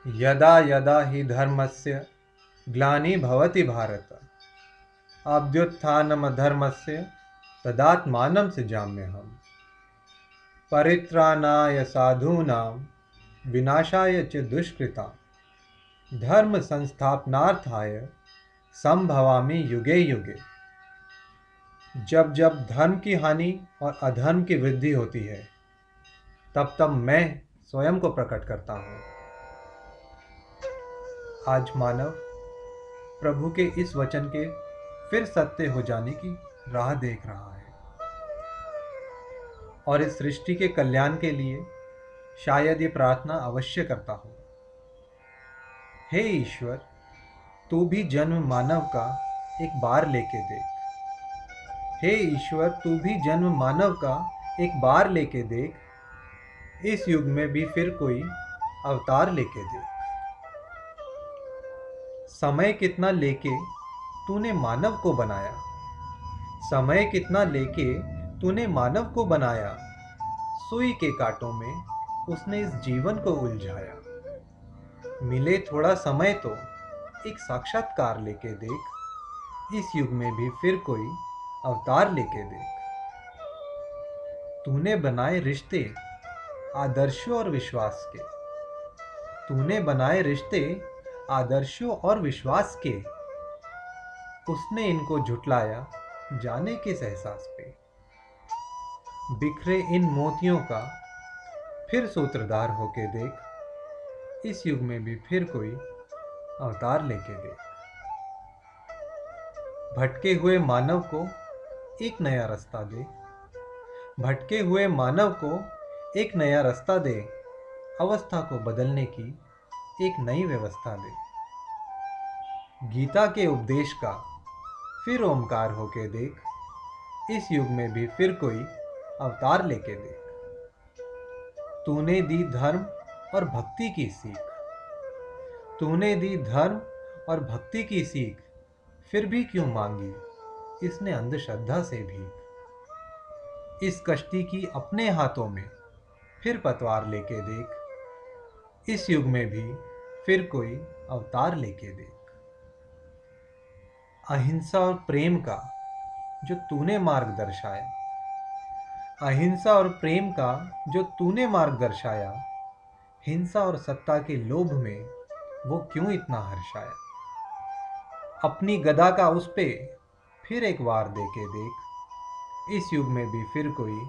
यदा यदा हि धर्मस्य ग्लानिर्भवति भारत अभ्युत्थानमधर्मस्य तदात्मानं सृजाम्यहम्। परित्राणाय साधूनां विनाशाय च दुष्कृतां धर्म संस्थापनार्थाय संभवामि युगे युगे। जब जब धर्म की हानि और अधर्म की वृद्धि होती है, तब तब मैं स्वयं को प्रकट करता हूँ। आज मानव प्रभु के इस वचन के फिर सत्य हो जाने की राह देख रहा है और इस सृष्टि के कल्याण के लिए शायद ये प्रार्थना अवश्य करता हो। हे ईश्वर, तू भी जन्म मानव का एक बार लेके देख। हे ईश्वर, तू भी जन्म मानव का एक बार लेके देख। इस युग में भी फिर कोई अवतार लेके देख। समय कितना लेके तूने मानव को बनाया, समय कितना लेके तूने मानव को बनाया। सुई के कांटों में उसने इस जीवन को उलझाया। मिले थोड़ा समय तो एक साक्षात्कार लेके देख। इस युग में भी फिर कोई अवतार लेके देख। तूने बनाए रिश्ते आदर्शों और विश्वास के। तूने बनाए रिश्ते आदर्शों और विश्वास के। उसने इनको झुटलाया जाने किस एहसास पे। बिखरे इन मोतियों का फिर सूत्रधार होके देख। इस युग में भी फिर कोई अवतार लेके देख। भटके हुए मानव को एक नया रास्ता दे। भटके हुए मानव को एक नया रास्ता दे। अवस्था को बदलने की एक नई व्यवस्था दे। गीता के उपदेश का फिर ओमकार होके देख। इस युग में भी फिर कोई अवतार लेके देख। तूने दी धर्म और भक्ति की सीख। तूने दी धर्म और भक्ति की सीख, फिर भी क्यों मांगी इसने अंधश्रद्धा से भीख। इस कश्ती की अपने हाथों में फिर पतवार लेके देख। इस युग में भी फिर कोई अवतार लेके देख। अहिंसा और प्रेम का जो तूने मार्ग दर्शाया, अहिंसा और प्रेम का जो तूने मार्ग दर्शाया, हिंसा और सत्ता के लोभ में वो क्यों इतना हर्षाया। अपनी गदा का उस पे फिर एक वार देके देख। इस युग में भी फिर कोई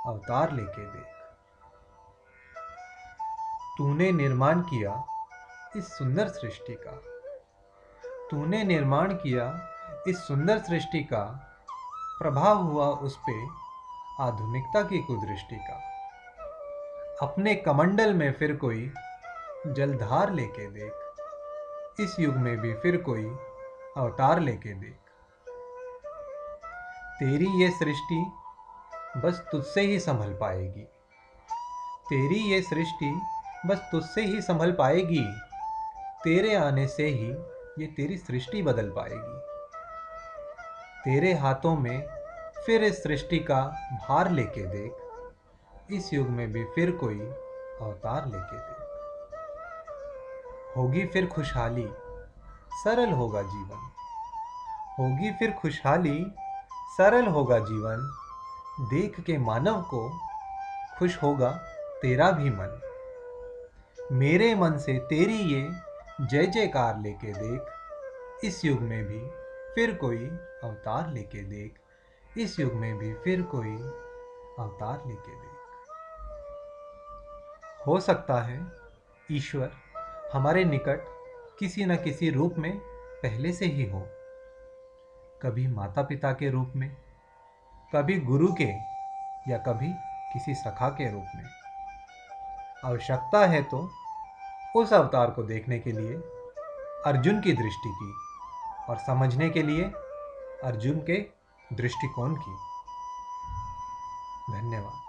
अवतार लेके देख। तूने निर्माण किया इस सुंदर सृष्टि का। तूने निर्माण किया इस सुंदर सृष्टि का। प्रभाव हुआ उस पे आधुनिकता की कुदृष्टि का। अपने कमंडल में फिर कोई जलधार लेके देख। इस युग में भी फिर कोई अवतार लेके देख। तेरी ये सृष्टि बस तुझसे ही संभल पाएगी। तेरी ये सृष्टि बस तुझसे ही संभल पाएगी। तेरे आने से ही ये तेरी सृष्टि बदल पाएगी। तेरे हाथों में फिर इस सृष्टि का भार लेके देख। इस युग में भी फिर कोई अवतार लेके देख। होगी फिर खुशहाली, सरल होगा जीवन। होगी फिर खुशहाली, सरल होगा जीवन। देख के मानव को खुश होगा तेरा भी मन। मेरे मन से तेरी ये जय जयकार लेके देख। इस युग में भी फिर कोई अवतार लेके देख। इस युग में भी फिर कोई अवतार लेके देख। हो सकता है ईश्वर हमारे निकट किसी न किसी रूप में पहले से ही हो। कभी माता पिता के रूप में, कभी गुरु के, या कभी किसी सखा के रूप में। आवश्यकता है तो उस अवतार को देखने के लिए अर्जुन की दृष्टि की और समझने के लिए अर्जुन के दृष्टिकोण की। धन्यवाद।